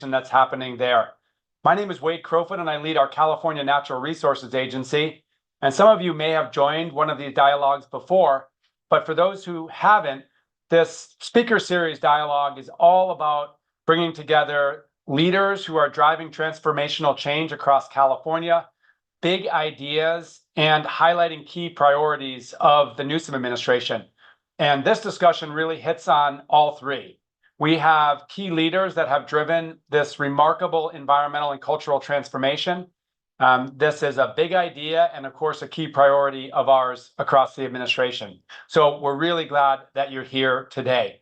that's happening there. My name is Wade Crowfoot, and I lead our California Natural Resources Agency. And some of you may have joined one of these dialogues before, but for those who haven't, this speaker series dialogue is all about bringing together leaders who are driving transformational change across California, big ideas, and highlighting key priorities of the Newsom administration. And this discussion really hits on all three. We have key leaders that have driven this remarkable environmental and cultural transformation. This is a big idea and, of course, a key priority of ours across the administration. So we're really glad that you're here today.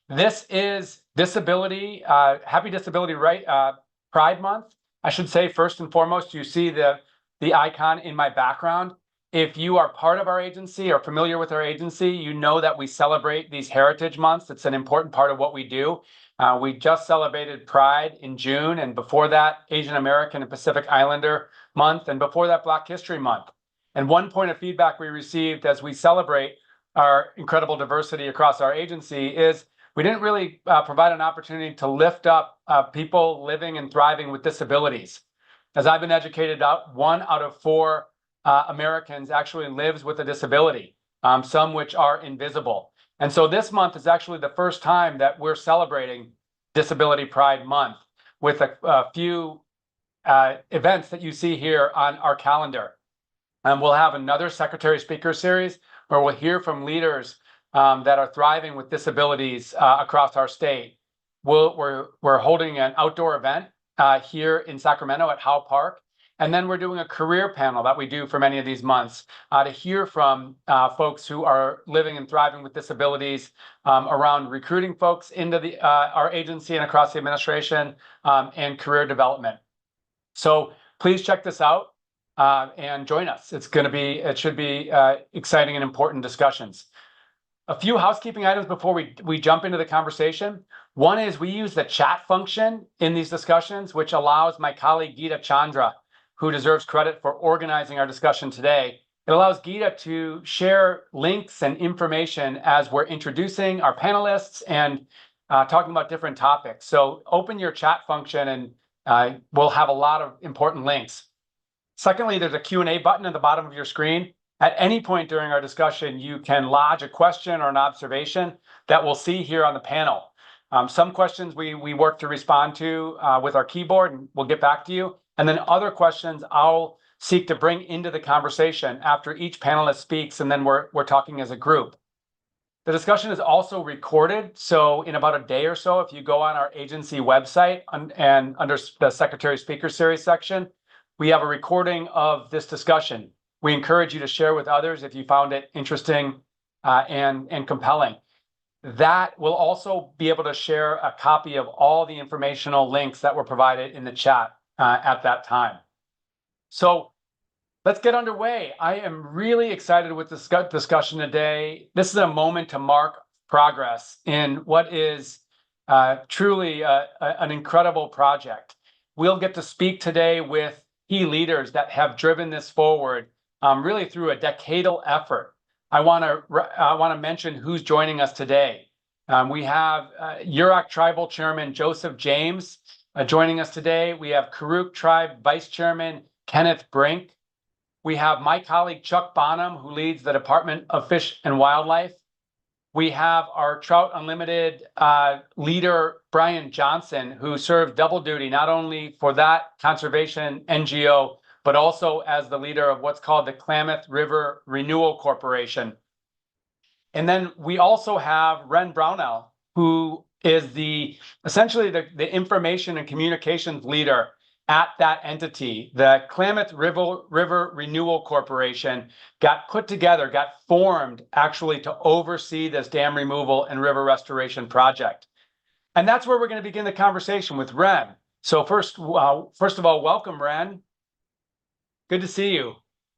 This is Disability, Happy Disability Pride Month. I should say, first and foremost, you see the icon in my background. If you are part of our agency or familiar with our agency, you know that we celebrate these heritage months. It's an important part of what we do. We just celebrated Pride in June, and before that, Asian American and Pacific Islander Month, and before that, Black History Month. And one point of feedback we received as we celebrate our incredible diversity across our agency is we didn't really provide an opportunity to lift up people living and thriving with disabilities. As I've been educated, 1 out of 4 Americans actually lives with a disability, some which are invisible. And so this month is actually the first time that we're celebrating Disability Pride Month with a few events that you see here on our calendar. And we'll have another Secretary Speaker Series where we'll hear from leaders that are thriving with disabilities across our state. We're holding an outdoor event here in Sacramento at Howe Park. And then we're doing a career panel that we do for many of these months to hear from folks who are living and thriving with disabilities around recruiting folks into our agency and across the administration and career development. So please check this out and join us. It should be exciting and important discussions. A few housekeeping items before we jump into the conversation. One is we use the chat function in these discussions, which allows my colleague Geeta Chandra, who deserves credit for organizing our discussion today. It allows Geeta to share links and information as we're introducing our panelists and talking about different topics. So open your chat function and we'll have a lot of important links. Secondly, there's a Q&A button at the bottom of your screen. At any point during our discussion, you can lodge a question or an observation that we'll see here on the panel. Some questions we work to respond to with our keyboard, and we'll get back to you. And then other questions I'll seek to bring into the conversation after each panelist speaks, and then we're talking as a group. The discussion is also recorded, so in about a day or so, if you go on our agency website and under the Secretary Speaker Series section, we have a recording of this discussion. We encourage you to share with others if you found it interesting and compelling. That will also be able to share a copy of all the informational links that were provided in the chat at that time. So let's get underway. I am really excited with this discussion today. This is a moment to mark progress in what is truly an incredible project. We'll get to speak today with key leaders that have driven this forward really through a decadal effort. I want to mention who's joining us today. We have Yurok Tribal Chairman Joseph James joining us today. We have Karak Tribe Vice Chairman Kenneth Brink. We have my colleague Chuck Bonham, who leads the Department of Fish and Wildlife. We have our Trout Unlimited leader, Brian Johnson, who serves double duty, not only for that conservation NGO, but also as the leader of what's called the Klamath River Renewal Corporation. And then we also have Ren Brownell, who is essentially the information and communications leader at that entity. The Klamath River Renewal Corporation got formed actually to oversee this dam removal and river restoration project. And that's where we're going to begin the conversation with Ren. So first of all, welcome, Ren. Good to see you.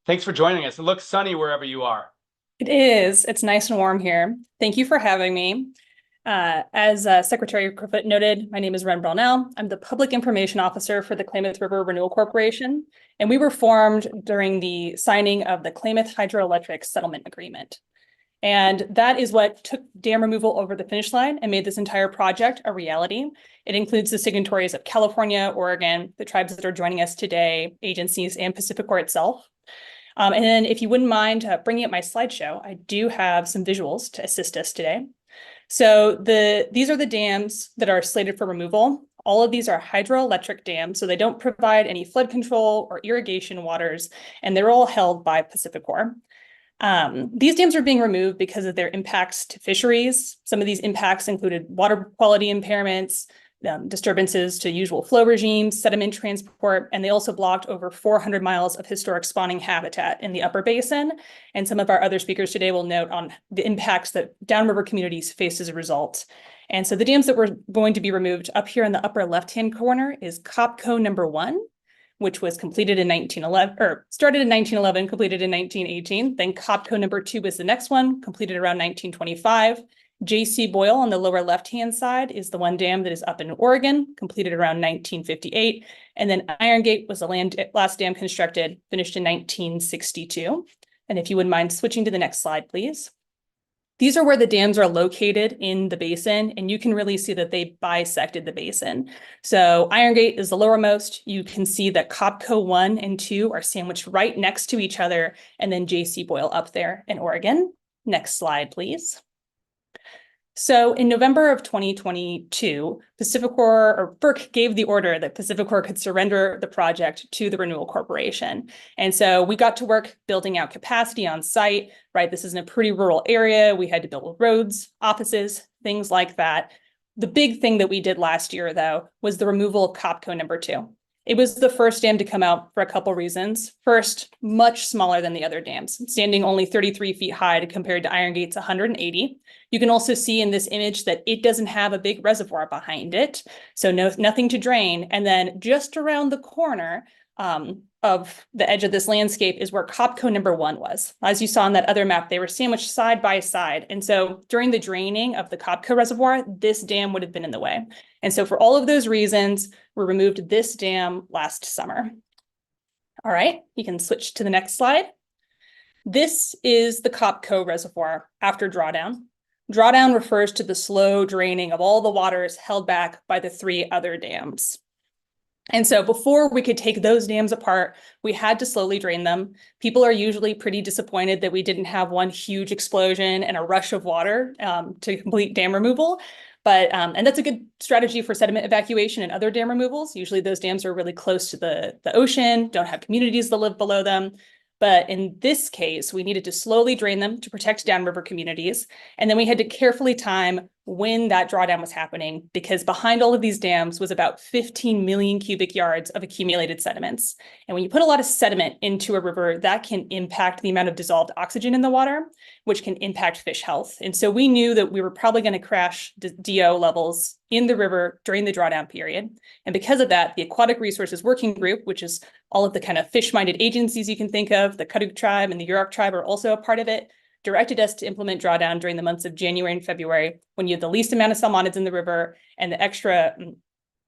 Thanks for joining us. It looks sunny wherever you are. It is. It's nice and warm here. Thank you for having me. As Secretary Crowfoot noted, my name is Ren Brownell. I'm the Public Information Officer for the Klamath River Renewal Corporation, and we were formed during the signing of the Klamath Hydroelectric Settlement Agreement. And that is what took dam removal over the finish line and made this entire project a reality. It includes the signatories of California, Oregon, the tribes that are joining us today, agencies, and Pacific itself. And then if you wouldn't mind bringing up my slideshow, I do have some visuals to assist us today. So these are the dams that are slated for removal. All of these are hydroelectric dams, so they don't provide any flood control or irrigation waters, and they're all held by Pacificor. These dams are being removed because of their impacts to fisheries. Some of these impacts included water quality impairments, disturbances to usual flow regimes, sediment transport, and they also blocked over 400 miles of historic spawning habitat in the upper basin. And some of our other speakers today will note on the impacts that downriver communities face as a result. And so the dams that were going to be removed up here in the upper left-hand corner is COPCO number 1, which was completed in 1911, or started in 1911, completed in 1918. Then COPCO number 2 was the next one, completed around 1925. J.C. Boyle on the lower left-hand side is the one dam that is up in Oregon, completed around 1958. And then Iron Gate was the last dam constructed, finished in 1962. And if you wouldn't mind switching to the next slide, please. These are where the dams are located in the basin, and you can really see that they bisected the basin. So Iron Gate is the lowermost. You can see that COPCO 1 and 2 are sandwiched right next to each other, and then J.C. Boyle up there in Oregon. Next slide, please. So in November of 2022, Pacificor or FERC gave the order that Pacificor could surrender the project to the Renewal Corporation. And so we got to work building out capacity on site, right? This is in a pretty rural area. We had to build roads, offices, things like that. The big thing that we did last year, though, was the removal of COPCO number 2. It was the first dam to come out for a couple reasons. First, much smaller than the other dams, standing only 33 feet high compared to Iron Gate's 180. You can also see in this image that it doesn't have a big reservoir behind it, so nothing to drain. And then just around the corner of the edge of this landscape is where COPCO number 1 was. As you saw on that other map, they were sandwiched side by side. And so during the draining of the COPCO reservoir, this dam would have been in the way. And so for all of those reasons, we removed this dam last summer. All right, you can switch to the next slide. This is the COPCO reservoir after drawdown. Drawdown refers to the slow draining of all the waters held back by the 3 other dams. And so before we could take those dams apart, we had to slowly drain them. People are usually pretty disappointed that we didn't have one huge explosion and a rush of water to complete dam removal. But and that's a good strategy for sediment evacuation and other dam removals. Usually those dams are really close to the ocean, don't have communities that live below them. But in this case, we needed to slowly drain them to protect downriver communities. And then we had to carefully time when that drawdown was happening, because behind all of these dams was about 15 million cubic yards of accumulated sediments. And when you put a lot of sediment into a river, that can impact the amount of dissolved oxygen in the water, which can impact fish health. And so we knew that we were probably going to crash DO levels in the river during the drawdown period. And because of that, the Aquatic Resources Working Group, which is all of the kind of fish-minded agencies you can think of, the Karak tribe and the Yurok tribe are also a part of it, directed us to implement drawdown during the months of January and February, when you had the least amount of salmonids in the river and the extra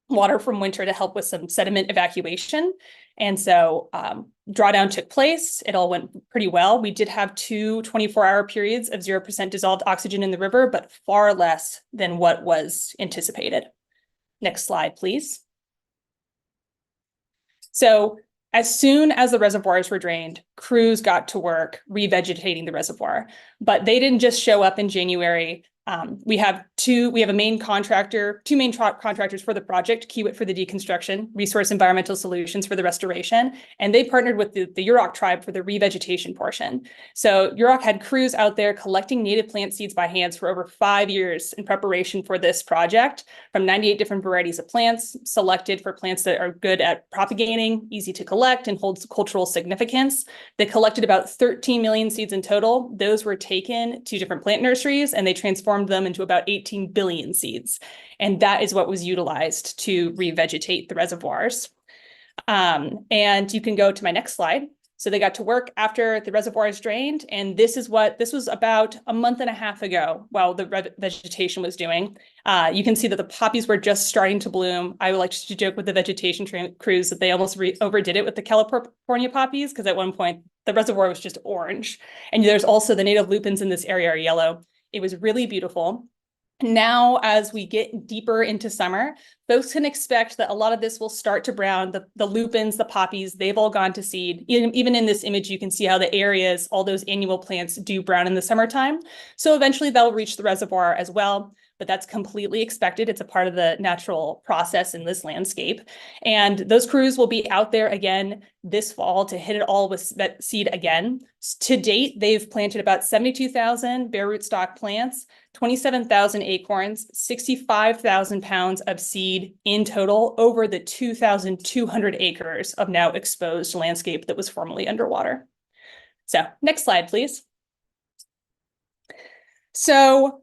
water from winter to help with some sediment evacuation. And so drawdown took place. It all went pretty well. We did have 2 24-hour periods of 0% dissolved oxygen in the river, but far less than what was anticipated. Next slide, please. So as soon as the reservoirs were drained, crews got to work revegetating the reservoir, but they didn't just show up in January. We have two main contractors for the project, Kiewit for the deconstruction, Resource Environmental Solutions for the restoration, and they partnered with the Yurok tribe for the revegetation portion. So Yurok had crews out there collecting native plant seeds by hands for over 5 years in preparation for this project, from 98 different varieties of plants, selected for plants that are good at propagating, easy to collect, and holds cultural significance. They collected about 13 million seeds in total. Those were taken to different plant nurseries, and they transformed them into about 18 billion seeds. And that is what was utilized to revegetate the reservoirs. And you can go to my next slide. So they got to work after the reservoir is drained, and this was about a month and a half ago while the vegetation was doing. You can see that the poppies were just starting to bloom. I would like to joke with the vegetation crews that they almost overdid it with the California poppies, because at one point the reservoir was just orange. And there's also the native lupins in this area are yellow. It was really beautiful. Now, as we get deeper into summer, folks can expect that a lot of this will start to brown. The lupins, the poppies, they've all gone to seed. Even in this image, you can see how the areas, all those annual plants do brown in the summertime. So eventually they'll reach the reservoir as well, but that's completely expected. It's a part of the natural process in this landscape. And those crews will be out there again this fall to hit it all with that seed again. To date, they've planted about 72,000 bare rootstock plants, 27,000 acorns, 65,000 pounds of seed in total over the 2,200 acres of now exposed landscape that was formerly underwater. So next slide, please. So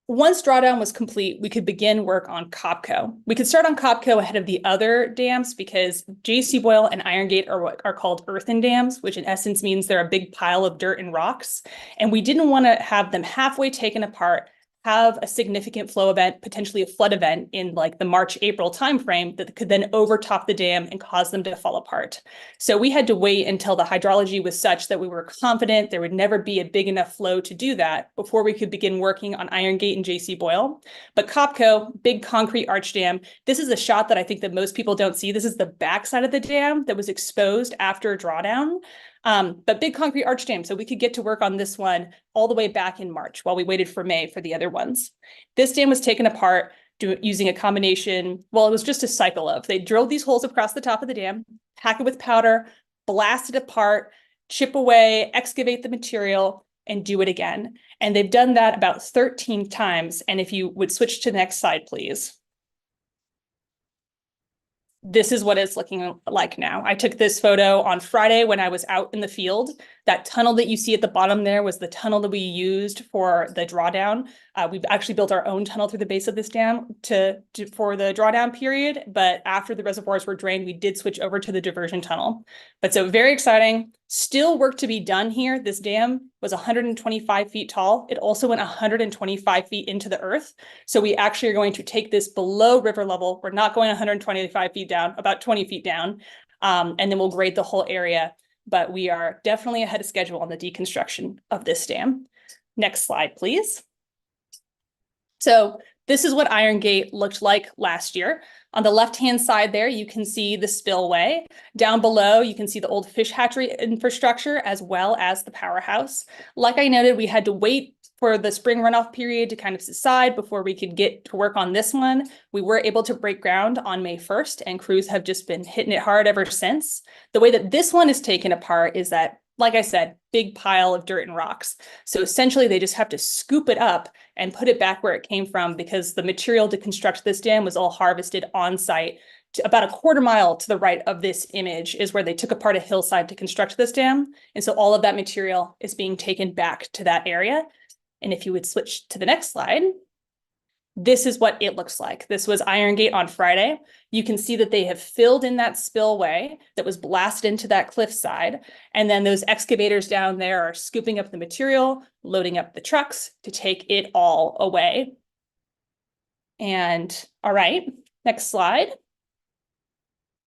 once drawdown was complete, we could begin work on Copco. We could start on Copco ahead of the other dams because J.C. Boyle and Iron Gate are what are called earthen dams, which in essence means they're a big pile of dirt and rocks. And we didn't want to have them halfway taken apart, have a significant flow event, potentially a flood event in like the March, April timeframe that could then overtop the dam and cause them to fall apart. So we had to wait until the hydrology was such that we were confident there would never be a big enough flow to do that before we could begin working on Iron Gate and J.C. Boyle. But Copco, big concrete arch dam, this is a shot that I think that most people don't see. This is the backside of the dam that was exposed after drawdown. But big concrete arch dam, so we could get to work on this one all the way back in March while we waited for May for the other ones. This dam was taken apart using a combination, well, it was just a cycle of, they drilled these holes across the top of the dam, pack it with powder, blast it apart, chip away, excavate the material, and do it again. And they've done that about 13 times. And if you would switch to the next slide, please. This is what it's looking like now. I took this photo on Friday when I was out in the field. That tunnel that you see at the bottom there was the tunnel that we used for the drawdown. We've actually built our own tunnel through the base of this dam for the drawdown period. But after the reservoirs were drained, we did switch over to the diversion tunnel. But so very exciting. Still work to be done here. This dam was 125 feet tall. It also went 125 feet into the earth. So we actually are going to take this below river level. We're not going 125 feet down, about 20 feet down. And then we'll grade the whole area. But we are definitely ahead of schedule on the deconstruction of this dam. Next slide, please. So this is what Iron Gate looked like last year. On the left-hand side there, you can see the spillway. Down below, you can see the old fish hatchery infrastructure as well as the powerhouse. Like I noted, we had to wait for the spring runoff period to kind of subside before we could get to work on this one. We were able to break ground on May 1st, and crews have just been hitting it hard ever since. The way that this one is taken apart is that, like I said, big pile of dirt and rocks. So essentially they just have to scoop it up and put it back where it came from because the material to construct this dam was all harvested on site. About a quarter mile to the right of this image is where they took apart a hillside to construct this dam. And so all of that material is being taken back to that area. And if you would switch to the next slide, this is what it looks like. This was Iron Gate on Friday. You can see that they have filled in that spillway that was blasted into that cliffside. And then those excavators down there are scooping up the material, loading up the trucks to take it all away. And all right, next slide.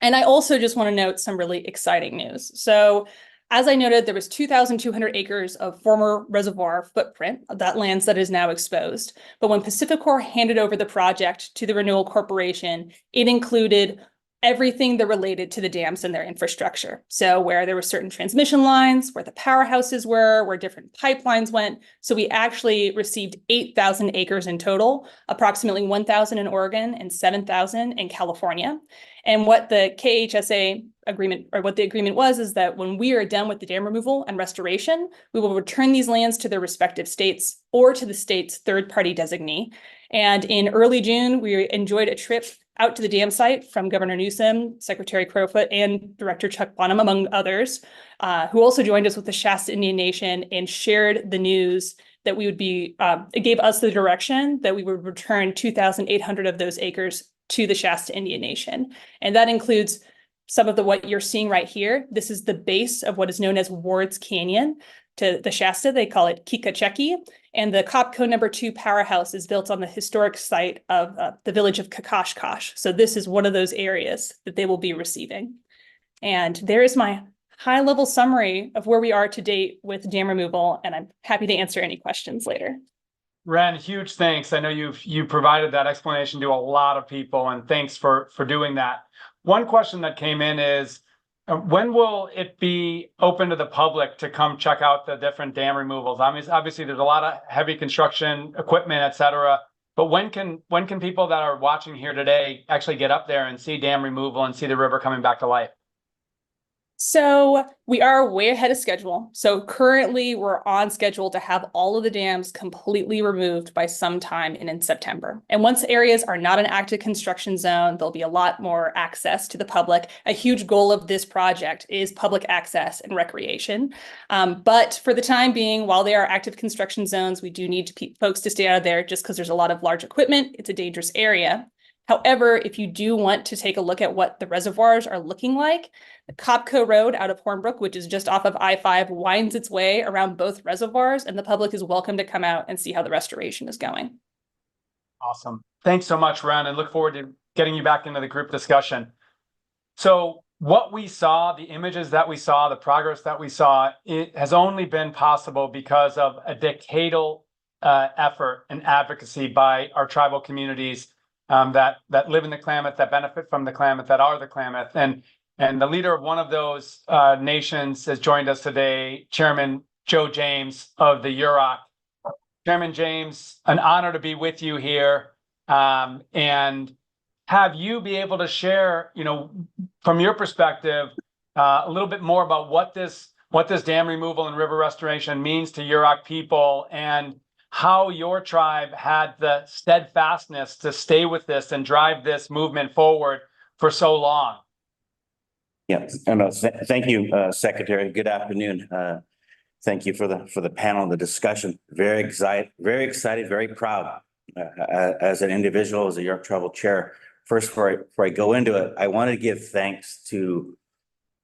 And I also just want to note some really exciting news. So as I noted, there was 2,200 acres of former reservoir footprint, that lands that is now exposed. But when Pacificorp handed over the project to the Renewal Corporation, it included everything that related to the dams and their infrastructure. So where there were certain transmission lines, where the powerhouses were, where different pipelines went. So we actually received 8,000 acres in total, approximately 1,000 in Oregon and 7,000 in California. And what the KHSA agreement, or what the agreement was, is that when we are done with the dam removal and restoration, we will return these lands to their respective states or to the state's third-party designee. And in early June, we enjoyed a trip out to the dam site from Governor Newsom, Secretary Crowfoot, and Director Chuck Bonham, among others, who also joined us with the Shasta Indian Nation and shared the news that we would be, it gave us the direction that we would return 2,800 of those acres to the Shasta Indian Nation. And that includes some of what you're seeing right here. This is the base of what is known as Ward's Canyon. To the Shasta, they call it Kikacheki. And the COPCO #2 powerhouse is built on the historic site of the village of Kakashkosh. So this is one of those areas that they will be receiving. And there is my high-level summary of where we are to date with dam removal, and I'm happy to answer any questions later. Ren, huge thanks. I know you provided that explanation to a lot of people, and thanks for doing that. One question that came in is, when will it be open to the public to come check out the different dam removals? I mean, obviously, there's a lot of heavy construction equipment, et cetera. But when can people that are watching here today actually get up there and see dam removal and see the river coming back to life? So we are way ahead of schedule. So currently we're on schedule to have all of the dams completely removed by sometime in September. And once areas are not an active construction zone, there'll be a lot more access to the public. A huge goal of this project is public access and recreation. But for the time being, while they are active construction zones, we do need folks to stay out of there just because there's a lot of large equipment. It's a dangerous area. However, if you do want to take a look at what the reservoirs are looking like, the Copco Road out of Hornbrook, which is just off of I-5, winds its way around both reservoirs, and the public is welcome to come out and see how the restoration is going. Awesome. Thanks so much, Ren, and look forward to getting you back into the group discussion. So what we saw, the images that we saw, the progress that we saw, it has only been possible because of a decadal effort and advocacy by our tribal communities that live in the Klamath, that benefit from the Klamath, that are the Klamath. And the leader of one of those nations has joined us today, Chairman Joe James of the Yurok. Chairman James, an honor to be with you here, and have you be able to share, from your perspective, a little bit more about what this dam removal and river restoration means to Yurok people, and how your tribe had the steadfastness to stay with this and drive this movement forward for so long. Yes, and thank you, Secretary. Good afternoon. Thank you for the panel, the discussion. Very excited, very proud as an individual, as a York Tribal Chair. First, before I go into it, I want to give thanks to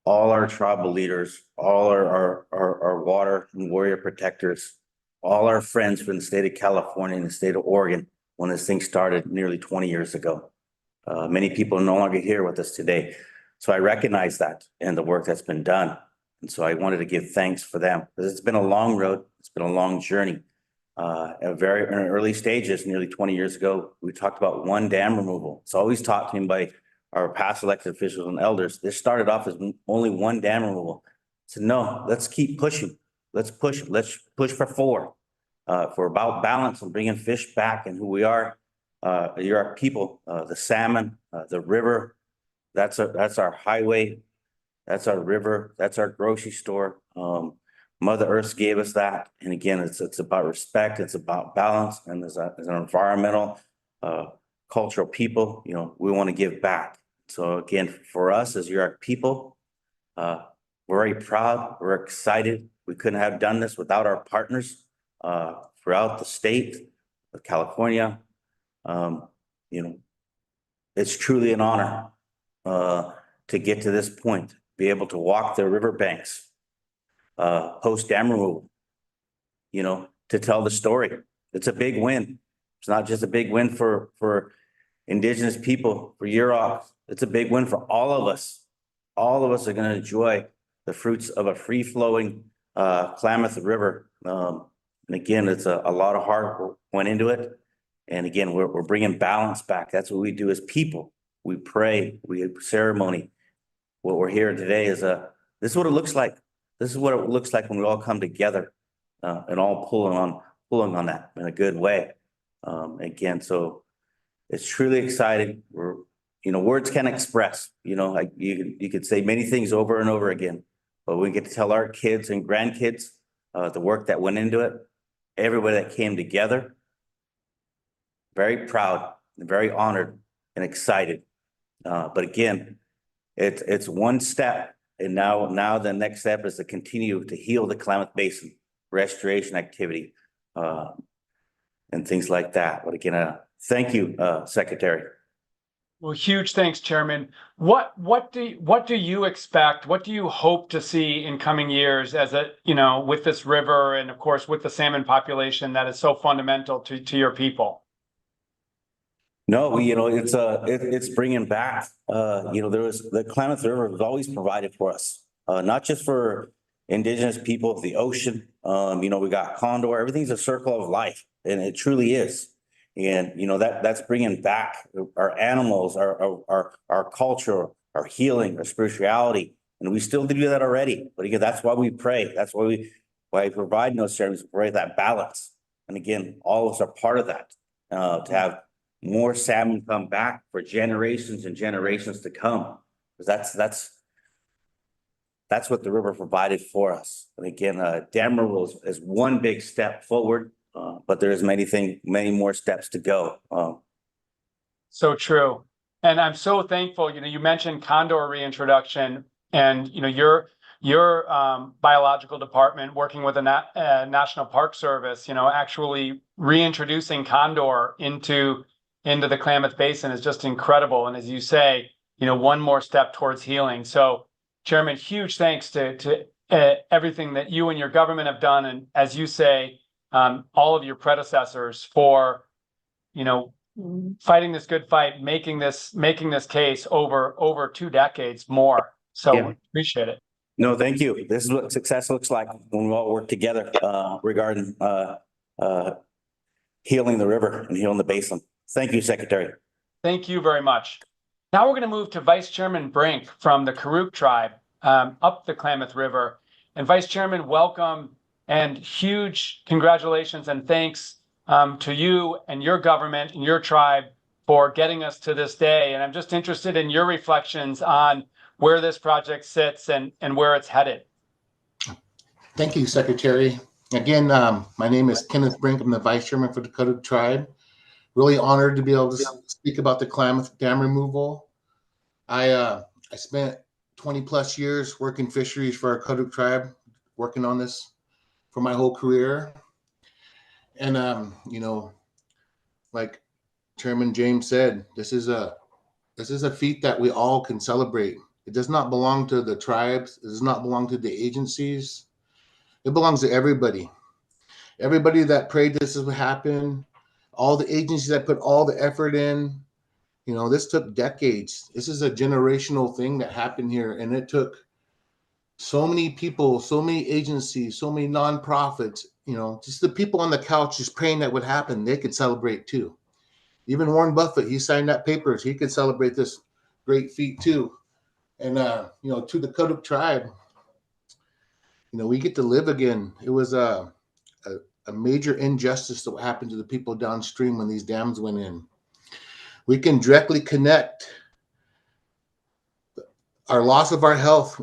all our tribal leaders, all our water and warrior protectors, all our friends from the state of California and the state of Oregon when this thing started nearly 20 years ago. Many people are no longer here with us today. So I recognize that and the work that's been done. And so I wanted to give thanks for them, because it's been a long road. It's been a long journey. At very early stages, nearly 20 years ago, we talked about one dam removal. It's always taught to me by our past elected officials and elders. This started off as only one dam removal. I said, no, let's keep pushing. Let's push for four, for about balance and bringing fish back and who we are. You're our people, the salmon, the river. That's our highway. That's our river. That's our grocery store. Mother Earth gave us that. And again, it's about respect. It's about balance. And as an environmental, cultural people, we want to give back. So again, for us as your people, we're very proud. We're excited. We couldn't have done this without our partners throughout the state of California. It's truly an honor to get to this point, be able to walk the riverbanks, post dam removal, to tell the story. It's a big win. It's not just a big win for Indigenous people, for Yurok. It's a big win for all of us. All of us are going to enjoy the fruits of a free-flowing Klamath River. And again, it's a lot of hard work went into it. And again, we're bringing balance back. That's what we do as people. We pray, we have ceremony. What we're here today is this is what it looks like. This is what it looks like when we all come together and all pulling on that in a good way. Again, so it's truly exciting. Words can't express. You could say many things over and over again, but we get to tell our kids and grandkids the work that went into it. Everybody that came together. Very proud, and very honored, and excited. But again, it's one step, and now the next step is to continue to heal the Klamath Basin, restoration activity, and things like that. But again, thank you, Secretary. Well, huge thanks, Chairman. What do you expect? What do you hope to see in coming years as with this river and of course with the salmon population that is so fundamental to your people? No, it's bringing back, there was, the Klamath River was always provided for us, not just for Indigenous people of the ocean. We got condor, everything's a circle of life, and it truly is. And, that's bringing back our animals, our culture, our healing, our spirituality. And we still do that already. But again, that's why we pray. That's why we provide those ceremonies, pray that balance. And again, all of us are part of that, to have more salmon come back for generations and generations to come. Because that's what the river provided for us. And again, dam removal is one big step forward, but there's many more steps to go. So true. And I'm so thankful, you mentioned condor reintroduction and, your biological department working with the National Park Service, actually reintroducing condor into the Klamath Basin is just incredible. And as you say, one more step towards healing. So Chairman, huge thanks to everything that you and your government have done. And as you say, all of your predecessors for, fighting this good fight, making this case over 2 decades more. So Yeah. Appreciate it. No, thank you. This is what success looks like when we all work together, regarding healing the river and healing the basin. Thank you, Secretary. Thank you very much. Now we're going to move to Vice Chairman Brink from the Karak tribe up the Klamath River. And Vice Chairman, welcome and huge congratulations and thanks to you and your government and your tribe for getting us to this day. And I'm just interested in your reflections on where this project sits and where it's headed. Thank you, Secretary. Again, my name is Kenneth Brink. I'm the Vice Chairman for the Karak tribe. Really honored to be able to speak about the Klamath dam removal. I spent 20 plus years working fisheries for our Karak tribe, working on this for my whole career. And, like Chairman James said, this is a feat that we all can celebrate. It does not belong to the tribes. It does not belong to the agencies. It belongs to everybody. Everybody that prayed this would happen, all the agencies that put all the effort in. This took decades. This is a generational thing that happened here. And it took so many people, so many agencies, so many nonprofits, just the people on the couch just praying that would happen. They could celebrate too. Even Warren Buffett, he signed that papers. He could celebrate this great feat too. And, to the Karak tribe, we get to live again. It was a major injustice that happened to the people downstream when these dams went in. We can directly connect our loss of our health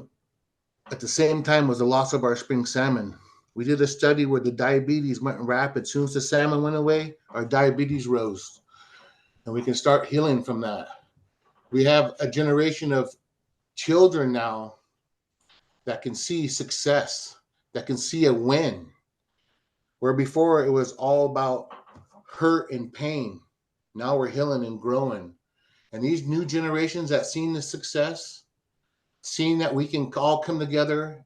at the same time as the loss of our spring salmon. We did a study where the diabetes went rapid. As soon as the salmon went away, our diabetes rose. And we can start healing from that. We have a generation of children now that can see success, that can see a win, where before it was all about hurt and pain. Now we're healing and growing. And these new generations that seen the success, seeing that we can all come together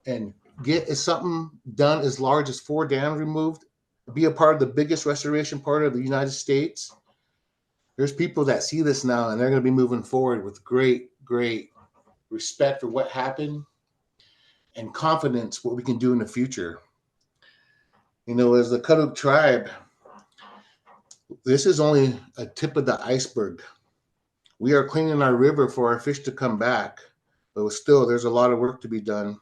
and get something done as large as 4 dams removed, be a part of the biggest restoration part of the United States. There's people that see this now and they're going to be moving forward with great, great respect for what happened and confidence what we can do in the future. As the Karak tribe, this is only a tip of the iceberg. We are cleaning our river for our fish to come back, but still there's a lot of work to be done.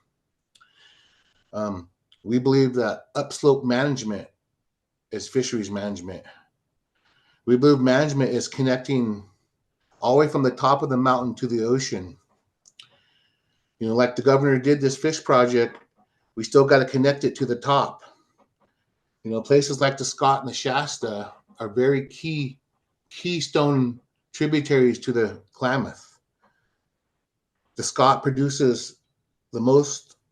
We believe that upslope management is fisheries management. We believe management is connecting all the way from the top of the mountain to the ocean. Like the governor did this fish project, we still got to connect it to the top. Places like the Scott and the Shasta are very keystone tributaries to the Klamath. The Scott produces the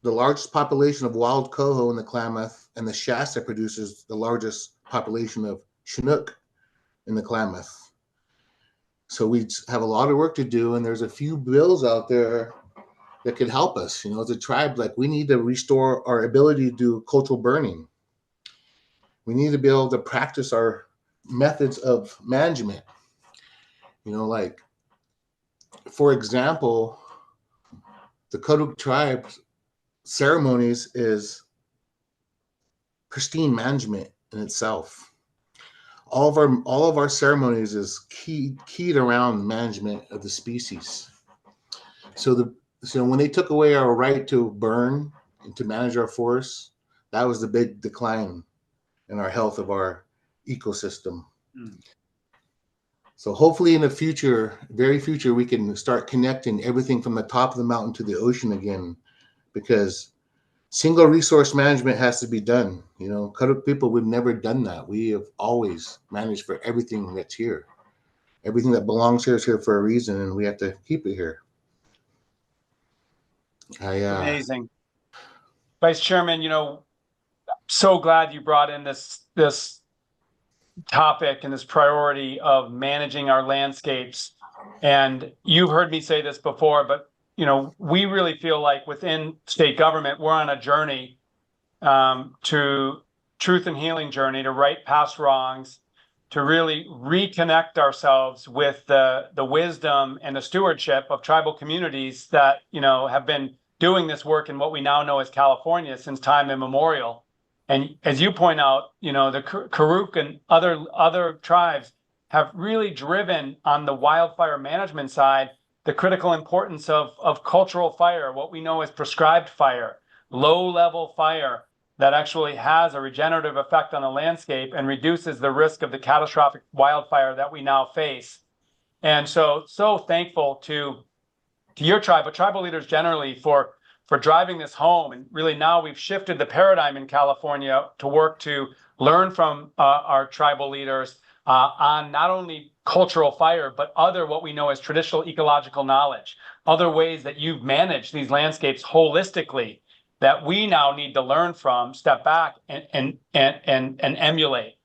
largest population of wild coho in the Klamath, and the Shasta produces the largest population of Chinook in the Klamath. So we have a lot of work to do, and there's a few bills out there that could help us. As a tribe, like we need to restore our ability to do cultural burning. We need to be able to practice our methods of management. Like, for example, the Karak tribe ceremonies is pristine management in itself. All of our ceremonies is keyed around management of the species. So when they took away our right to burn and to manage our forests, that was the big decline in our health of our ecosystem. So hopefully in the future, very future, we can start connecting everything from the top of the mountain to the ocean again, because single resource management has to be done. Karak people, we've never done that. We have always managed for everything that's here. Everything that belongs here is here for a reason, and we have to keep it here. Amazing. Vice Chairman, so glad you brought in this topic and this priority of managing our landscapes. And you've heard me say this before, but we really feel like within state government, we're on a journey to truth and healing journey, to right past wrongs, to really reconnect ourselves with the wisdom and the stewardship of tribal communities that have been doing this work in what we now know as California since time immemorial. And as you point out, the Karak and other tribes have really driven on the wildfire management side the critical importance of cultural fire, what we know as prescribed fire, low-level fire that actually has a regenerative effect on the landscape and reduces the risk of the catastrophic wildfire that we now face. And so thankful to your tribe, but tribal leaders generally for driving this home. And really now we've shifted the paradigm in California to work to learn from our tribal leaders on not only cultural fire, but other what we know as traditional ecological knowledge, other ways that you've managed these landscapes holistically that we now need to learn from, step back and emulate.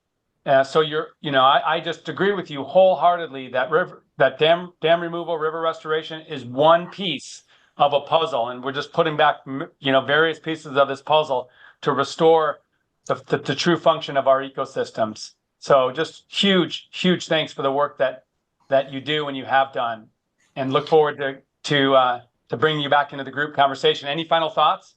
So I just agree with you wholeheartedly that dam removal, river restoration is one piece of a puzzle, and we're just putting back various pieces of this puzzle to restore the true function of our ecosystems. So just huge thanks for the work that you do and you have done, and look forward to bringing you back into the group conversation. Any final thoughts?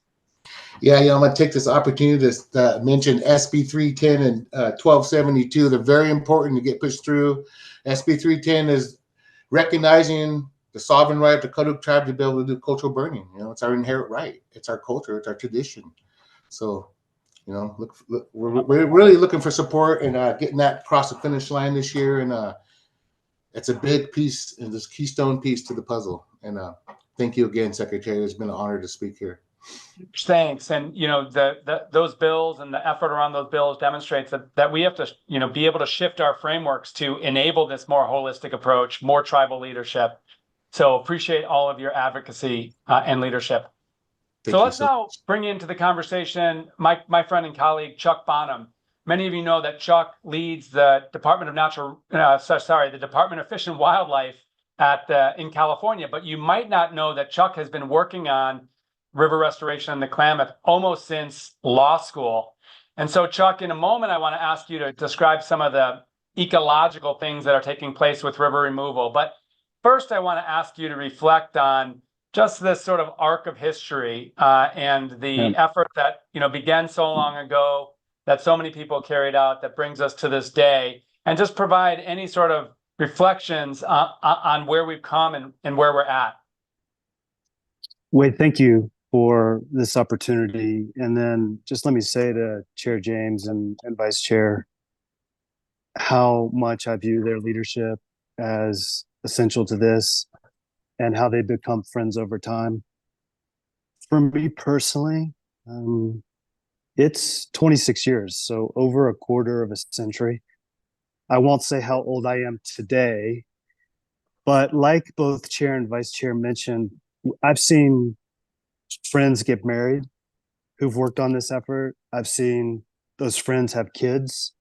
Yeah, I'm going to take this opportunity to mention SB 310 and 1272. They're very important to get pushed through. SB 310 is recognizing the sovereign right of the Karak tribe to be able to do cultural burning. It's our inherent right. It's our culture. It's our tradition. So, we're really looking for support and getting that across the finish line this year. And it's a big piece and this keystone piece to the puzzle. And thank you again, Secretary. It's been an honor to speak here. Thanks. And those bills and the effort around those bills demonstrates that we have to be able to shift our frameworks to enable this more holistic approach, more tribal leadership. So appreciate all of your advocacy and leadership. So let's now bring into the conversation my friend and colleague Chuck Bonham. Many of you know that Chuck leads the Department of Fish and Wildlife in California, but you might not know that Chuck has been working on river restoration in the Klamath almost since law school. And so, Chuck, in a moment, I want to ask you to describe some of the ecological things that are taking place with river removal. But first, I want to ask you to reflect on just this sort of arc of history and the effort that began so long ago, that so many people carried out, that brings us to this day, and just provide any sort of reflections on where we've come and where we're at. Wade, thank you for this opportunity. And then just let me say to Chair James and Vice Chair how much I view their leadership as essential to this and how they become friends over time. For me personally, it's 26 years, so over a quarter of a century. I won't say how old I am today, but like both Chair and Vice Chair mentioned, I've seen friends get married who've worked on this effort. I've seen those friends have kids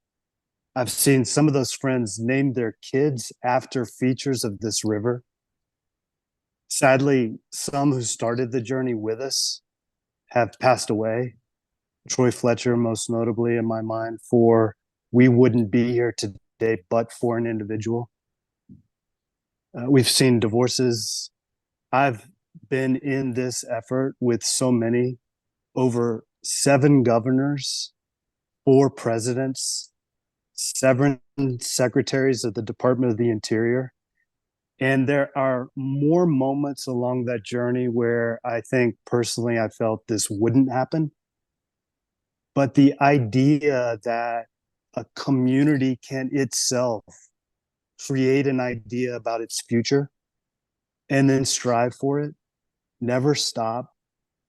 I've seen some of those friends name their kids after features of this river. Sadly, some who started the journey with us have passed away. Troy Fletcher, most notably in my mind, for we wouldn't be here today but for an individual. We've seen divorces. I've been in this effort with so many, over 7 governors, 4 presidents, 7 secretaries of the Department of the Interior. And there are more moments along that journey where I think personally I felt this wouldn't happen. But the idea that a community can itself create an idea about its future and then strive for it, never stop,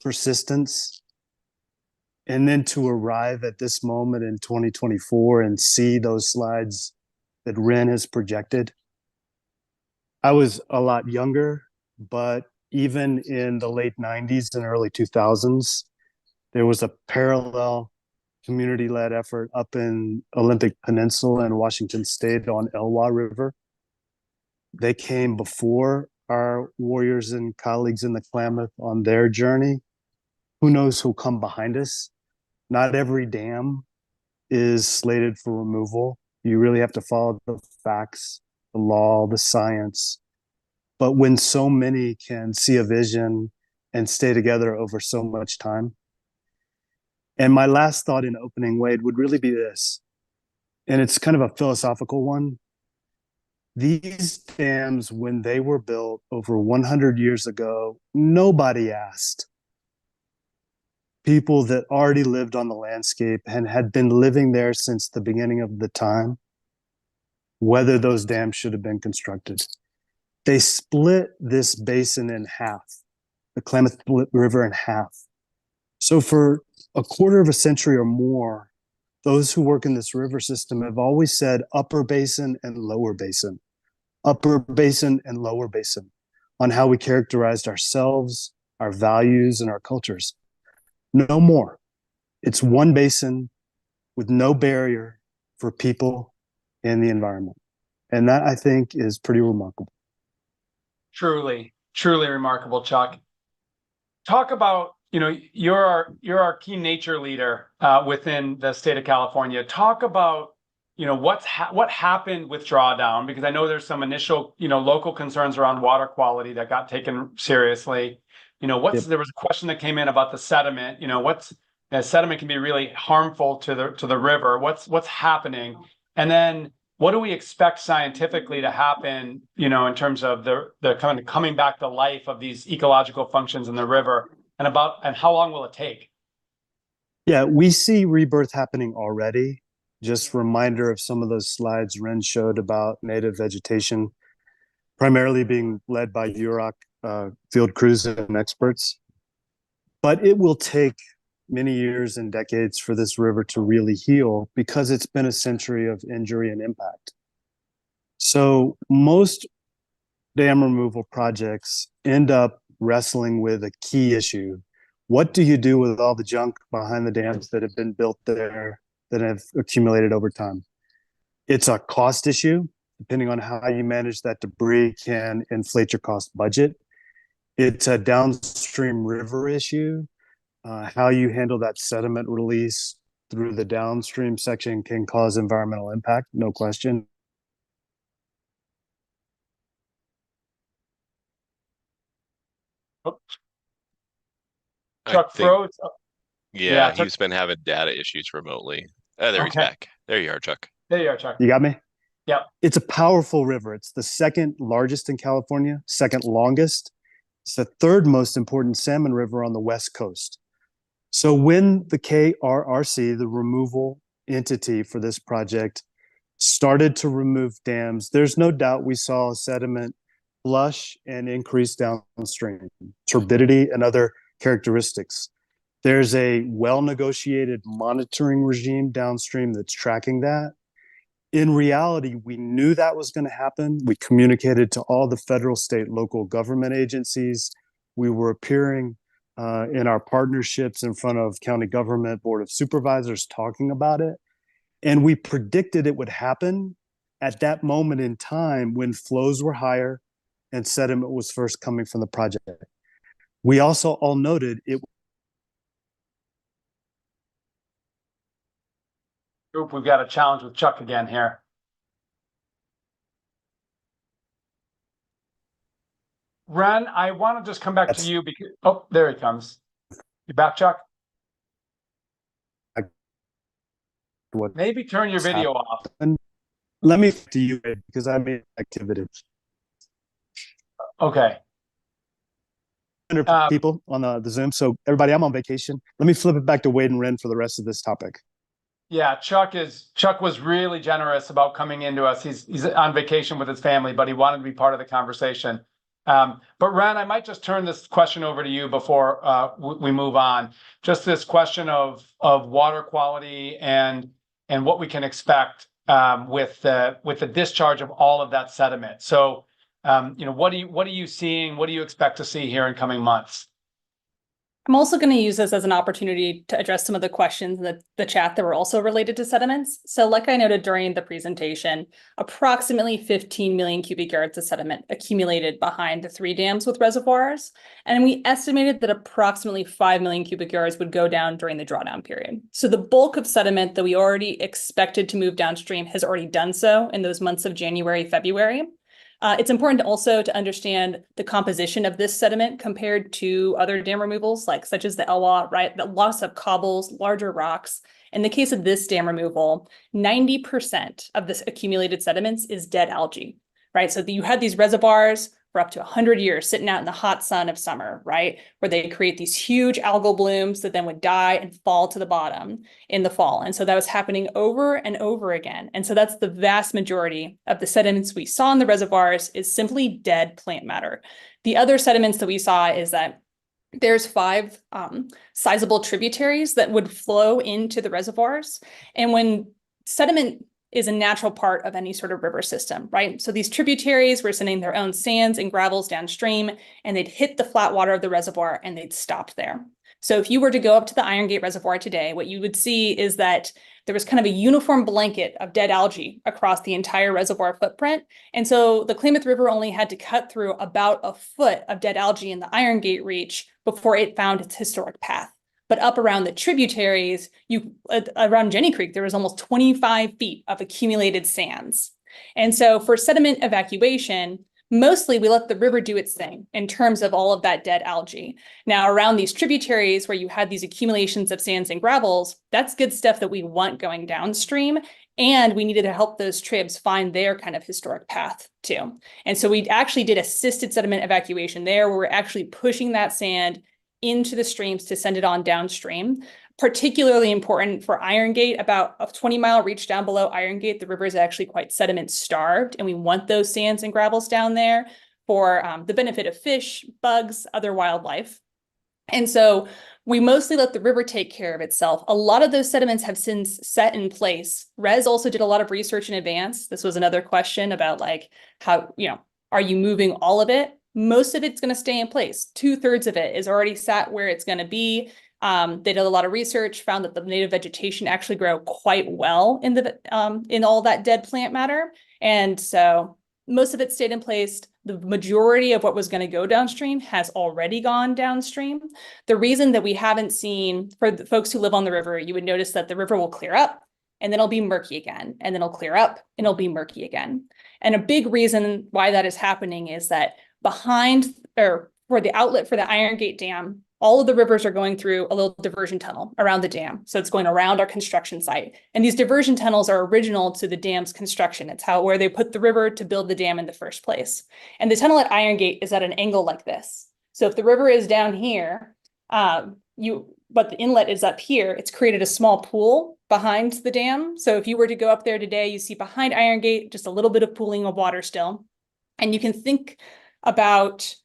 persistence, and then to arrive at this moment in 2024 and see those slides that Ren has projected. I was a lot younger, but even in the late 90s and early 2000s, there was a parallel community-led effort up in Olympic Peninsula in Washington State on Elwha River. They came before our warriors and colleagues in the Klamath on their journey. Who knows who'll come behind us? Not every dam is slated for removal. You really have to follow the facts, the law, the science. But when so many can see a vision and stay together over so much time. And my last thought in opening, Wade, would really be this, and it's kind of a philosophical one. These dams, when they were built over 100 years ago, nobody asked. People that already lived on the landscape and had been living there since the beginning of the time, whether those dams should have been constructed. They split this basin in half, the Klamath River in half. So for a quarter of a century or more, those who work in this river system have always said upper basin and lower basin, upper basin and lower basin, on how we characterized ourselves, our values, and our cultures. No more. It's one basin with no barrier for people and the environment. And that, I think, is pretty remarkable. Truly, truly remarkable, Chuck. Talk about, you're our key nature leader within the state of California. Talk about, what happened with drawdown, because I know there's some initial, local concerns around water quality that got taken seriously. There was a question that came in about the sediment. Sediment can be really harmful to the river. What's happening, and then what do we expect scientifically to happen? In terms of the kind of coming back to life of these ecological functions in the river, and how long will it take? Yeah, we see rebirth happening already. Just a reminder of some of those slides Ren showed about native vegetation, primarily being led by UROC field crews and experts. But it will take many years and decades for this river to really heal because it's been a century of injury and impact. So most dam removal projects end up wrestling with a key issue. What do you do with all the junk behind the dams that have been built there that have accumulated over time? It's a cost issue. Depending on how you manage that debris can inflate your cost budget. It's a downstream river issue. How you handle that sediment release through the downstream section can cause environmental impact, no question. Chuck froze. Yeah, Chuck. he's been having data issues remotely. There he's back. There you are, Chuck. There you are, Chuck. You got me? Yep. It's a powerful river. It's the second largest in California, second longest. It's the third most important salmon river on the West Coast. So when the KRRC, the removal entity for this project, started to remove dams, there's no doubt we saw sediment flush and increase downstream, turbidity and other characteristics. There's a well-negotiated monitoring regime downstream that's tracking that. In reality, we knew that was going to happen. We communicated to all the federal, state, local government agencies. We were appearing in our partnerships in front of county government, board of supervisors, talking about it. And we predicted it would happen at that moment in time when flows were higher and sediment was first coming from the project. We also all noted it. Group, we've got a challenge with Chuck again here. Ren, I want to just come back to you because, oh, there he comes. You back, Chuck? Maybe turn your video off. Let me to you because I made activity. Okay. 100 people on the Zoom. So everybody, I'm on vacation. Let me flip it back to Wade and Ren for the rest of this topic. Yeah, Chuck was really generous about coming into us. He's on vacation with his family, but he wanted to be part of the conversation. But Ren, I might just turn this question over to you before we move on. Just this question of water quality and what we can expect with the discharge of all of that sediment. So, what are you seeing? What do you expect to see here in coming months? I'm also going to use this as an opportunity to address some of the questions in the chat that were also related to sediments. So like I noted during the presentation, approximately 15 million cubic yards of sediment accumulated behind the 3 dams with reservoirs. And we estimated that approximately 5 million cubic yards would go down during the drawdown period. So the bulk of sediment that we already expected to move downstream has already done so in those months of January, February. It's important also to understand the composition of this sediment compared to other dam removals, such as the Elwha, right? The loss of cobbles, larger rocks. In the case of this dam removal, 90% of this accumulated sediments is dead algae, right? So you had these reservoirs for up to 100 years sitting out in the hot sun of summer, right? Where they create these huge algal blooms that then would die and fall to the bottom in the fall. And so that was happening over and over again. And so that's the vast majority of the sediments we saw in the reservoirs is simply dead plant matter. The other sediments that we saw is that there's 5 sizable tributaries that would flow into the reservoirs. And when sediment is a natural part of any sort of river system, right? So these tributaries were sending their own sands and gravels downstream, and they'd hit the flat water of the reservoir and they'd stop there. So if you were to go up to the Iron Gate Reservoir today, what you would see is that there was kind of a uniform blanket of dead algae across the entire reservoir footprint. And so the Klamath River only had to cut through about a foot of dead algae in the Iron Gate Reach before it found its historic path. But up around the tributaries, around Jenny Creek, there was almost 25 feet of accumulated sands. And so for sediment evacuation, mostly we let the river do its thing in terms of all of that dead algae. Now around these tributaries where you had these accumulations of sands and gravels, that's good stuff that we want going downstream. And we needed to help those tribs find their kind of historic path too. And so we actually did assisted sediment evacuation there, where we're actually pushing that sand into the streams to send it on downstream. Particularly important for Iron Gate, about a 20-mile reach down below Iron Gate, the river is actually quite sediment starved, and we want those sands and gravels down there for the benefit of fish, bugs, other wildlife. And so we mostly let the river take care of itself. A lot of those sediments have since set in place. Res also did a lot of research in advance. This was another question about how, are you moving all of it? Most of it's going to stay in place. 2/3 of it is already sat where it's going to be. They did a lot of research, found that the native vegetation actually grow quite well in all that dead plant matter. And so most of it stayed in place. The majority of what was going to go downstream has already gone downstream. The reason that we haven't seen, for the folks who live on the river, you would notice that the river will clear up and then it'll be murky again, and then it'll clear up and it'll be murky again. And a big reason why that is happening is that for the outlet for the Iron Gate Dam, all of the rivers are going through a little diversion tunnel around the dam. So it's going around our construction site. And these diversion tunnels are original to the dam's construction. It's where they put the river to build the dam in the first place. And the tunnel at Iron Gate is at an angle like this. So if the river is down here, but the inlet is up here, it's created a small pool behind the dam. So if you were to go up there today, you see behind Iron Gate, just a little bit of pooling of water still. And you can think about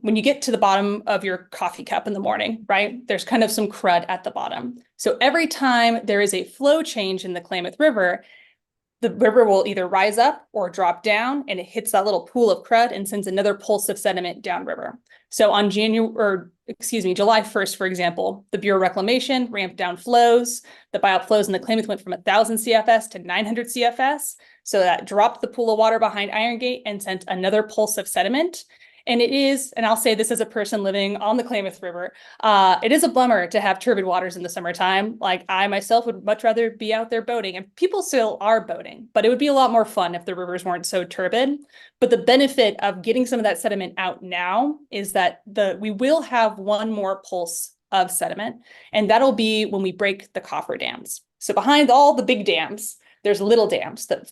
when you get to the bottom of your coffee cup in the morning, right? There's kind of some crud at the bottom. So every time there is a flow change in the Klamath River, the river will either rise up or drop down, and it hits that little pool of crud and sends another pulse of sediment downriver. So on July 1st, for example, the Bureau of Reclamation ramped down flows. The biop flows in the Klamath went from 1,000 CFS to 900 CFS. So that dropped the pool of water behind Iron Gate and sent another pulse of sediment. And it is, and I'll say this as a person living on the Klamath River, it is a bummer to have turbid waters in the summertime. Like, I myself would much rather be out there boating, and people still are boating, but it would be a lot more fun if the rivers weren't so turbid. But the benefit of getting some of that sediment out now is that we will have one more pulse of sediment, and that'll be when we break the coffer dams. So behind all the big dams, there's little dams that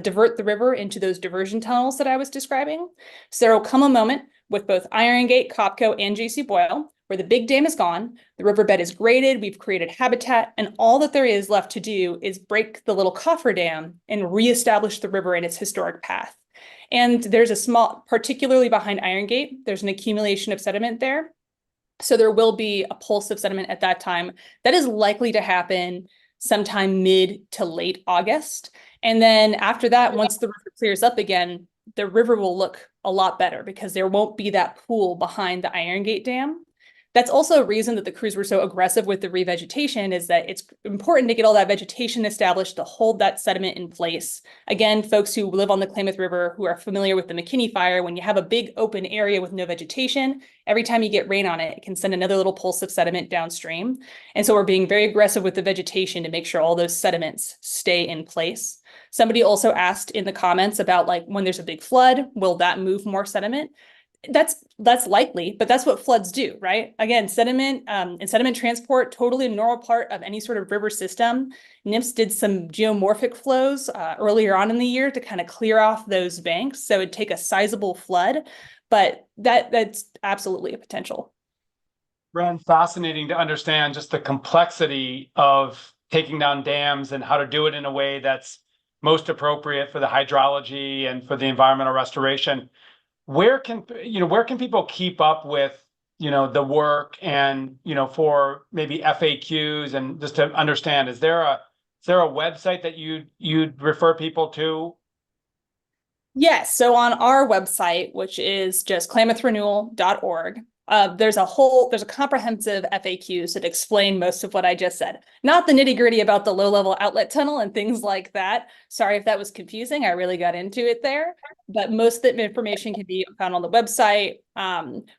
divert the river into those diversion tunnels that I was describing. So there will come a moment with both Iron Gate, Copco, and JC Boyle, where the big dam is gone, the riverbed is graded, we've created habitat, and all that there is left to do is break the little coffer dam and reestablish the river in its historic path. And there's a small, particularly behind Iron Gate, there's an accumulation of sediment there. So there will be a pulse of sediment at that time. That is likely to happen sometime mid to late August. And then after that, once the river clears up again, the river will look a lot better because there won't be that pool behind the Iron Gate Dam. That's also a reason that the crews were so aggressive with the revegetation, is that it's important to get all that vegetation established to hold that sediment in place. Again, folks who live on the Klamath River who are familiar with the McKinney Fire, when you have a big open area with no vegetation, every time you get rain on it, it can send another little pulse of sediment downstream. And so we're being very aggressive with the vegetation to make sure all those sediments stay in place. Somebody also asked in the comments about, like, when there's a big flood, will that move more sediment? That's likely, but that's what floods do, right? Again, sediment and sediment transport, totally a normal part of any sort of river system. NIMS did some geomorphic flows earlier on in the year to kind of clear off those banks. So it'd take a sizable flood, but that's absolutely a potential. Ren, fascinating to understand just the complexity of taking down dams and how to do it in a way that's most appropriate for the hydrology and for the environmental restoration. Where can people keep up with, the work and, for maybe FAQs, and just to understand, is there a website that you'd refer people to? Yes. So on our website, which is just klamathrenewal.org, there's a comprehensive FAQs that explain most of what I just said. Not the nitty-gritty about the low-level outlet tunnel and things like that. Sorry if that was confusing. I really got into it there. But most of the information can be found on the website.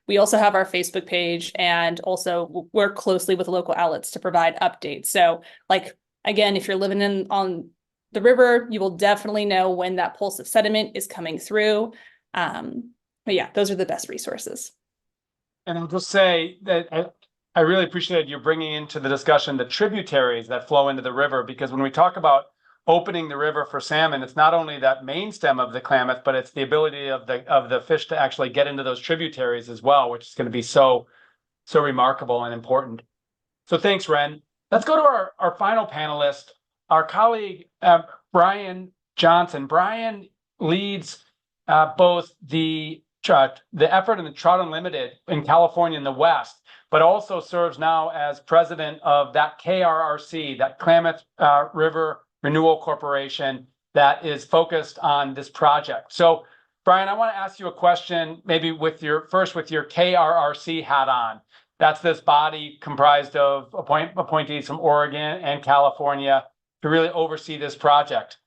We also have our Facebook page, and also work closely with local outlets to provide updates. So, like, again, if you're living on the river, you will definitely know when that pulse of sediment is coming through. But yeah, those are the best resources. And I'll just say that I really appreciate you bringing into the discussion the tributaries that flow into the river, because when we talk about opening the river for salmon, it's not only that main stem of the Klamath, but it's the ability of the fish to actually get into those tributaries as well, which is going to be so remarkable and important. So thanks, Ren. Let's go to our final panelist, our colleague, Brian Johnson. Brian leads both the effort in the Trout Unlimited in California in the West, but also serves now as president of that KRRC, that Klamath River Renewal Corporation, that is focused on this project. So, Brian, I want to ask you a question, maybe with your KRRC hat on. That's this body comprised of appointees from Oregon and California to really oversee this project.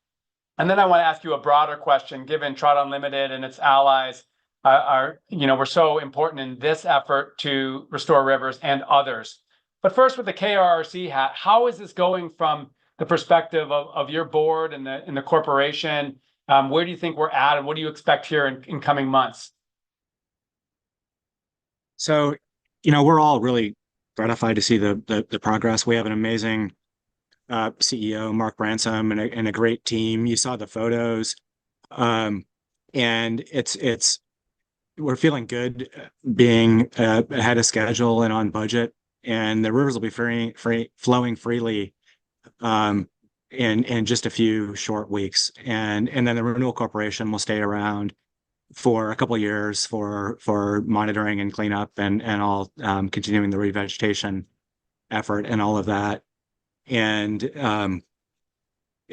And then I want to ask you a broader question, given Trout Unlimited and its allies we're so important in this effort to restore rivers and others. But first, with the KRRC hat, how is this going from the perspective of your board and the corporation? Where do you think we're at, and what do you expect here in coming months? So, we're all really gratified to see the progress. We have an amazing CEO, Mark Ransom, and a great team. You saw the photos, and we're feeling good being ahead of schedule and on budget, and the rivers will be flowing freely in just a few short weeks, and then the Renewal Corporation will stay around for a couple of years for monitoring and cleanup and all, continuing the revegetation effort and all of that. And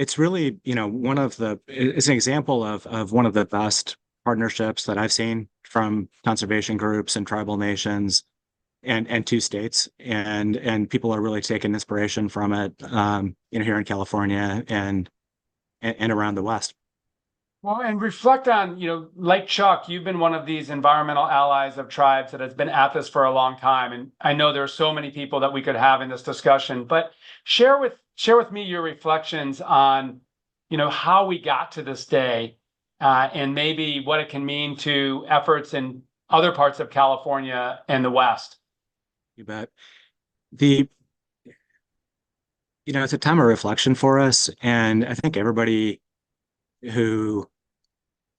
it's really, it's an example of one of the best partnerships that I've seen from conservation groups and tribal nations and two states. And people are really taking inspiration from it, here in California and around the West. Well, and reflect on, like Chuck, you've been one of these environmental allies of tribes that has been at this for a long time. And I know there are so many people that we could have in this discussion, but share with me your reflections on, how we got to this day, and maybe what it can mean to efforts in other parts of California and the West. You bet. It's a time of reflection for us. And I think everybody who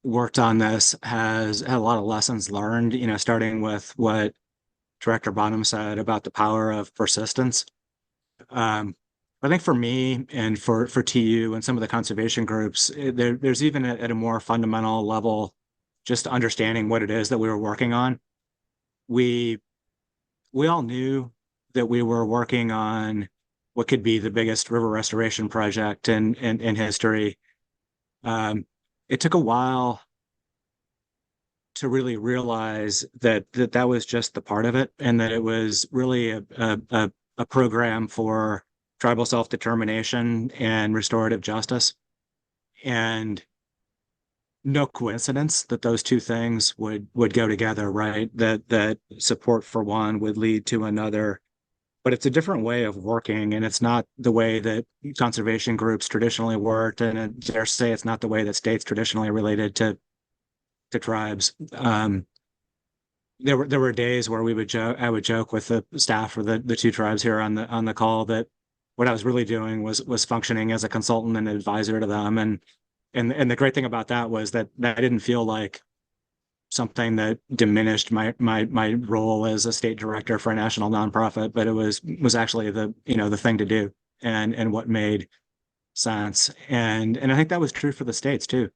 worked on this has had a lot of lessons learned, starting with what Director Bonham said about the power of persistence. I think for me and for TU and some of the conservation groups, there's even at a more fundamental level, just understanding what it is that we were working on. We all knew that we were working on what could be the biggest river restoration project in history. It took a while to really realize that was just the part of it, and that it was really a program for tribal self-determination and restorative justice. And no coincidence that those two things would go together, right? That support for one would lead to another. But it's a different way of working, and it's not the way that conservation groups traditionally worked, and I dare say it's not the way that states traditionally related to tribes. There were days where I would joke with the staff or the two tribes here on the call that what I was really doing was functioning as a consultant and advisor to them, and the great thing about that was that didn't feel like something that diminished my role as a state director for a national nonprofit, but it was actually the thing to do and what made sense. And I think that was true for the states too.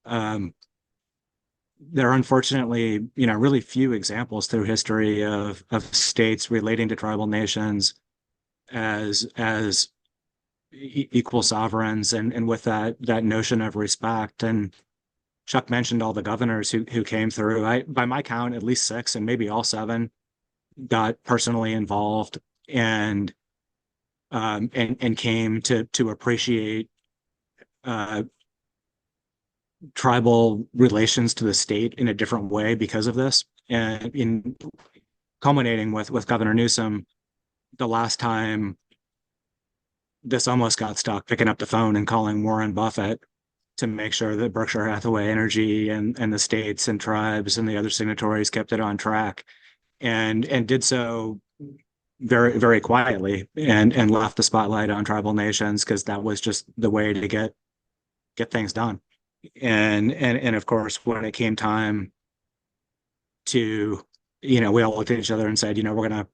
There are unfortunately, really few examples through history of states relating to tribal nations as equal sovereigns and with that notion of respect. And Chuck mentioned all the governors who came through. By my count, at least 6 and maybe all 7 got personally involved and came to appreciate tribal relations to the state in a different way because of this. And in culminating with Governor Newsom, the last time this almost got stuck, picking up the phone and calling Warren Buffett to make sure that Berkshire Hathaway Energy and the states and tribes and the other signatories kept it on track, and did so very, very quietly and left the spotlight on tribal nations because that was just the way to get things done. And of course, when it came time to, we all looked at each other and said, we're going to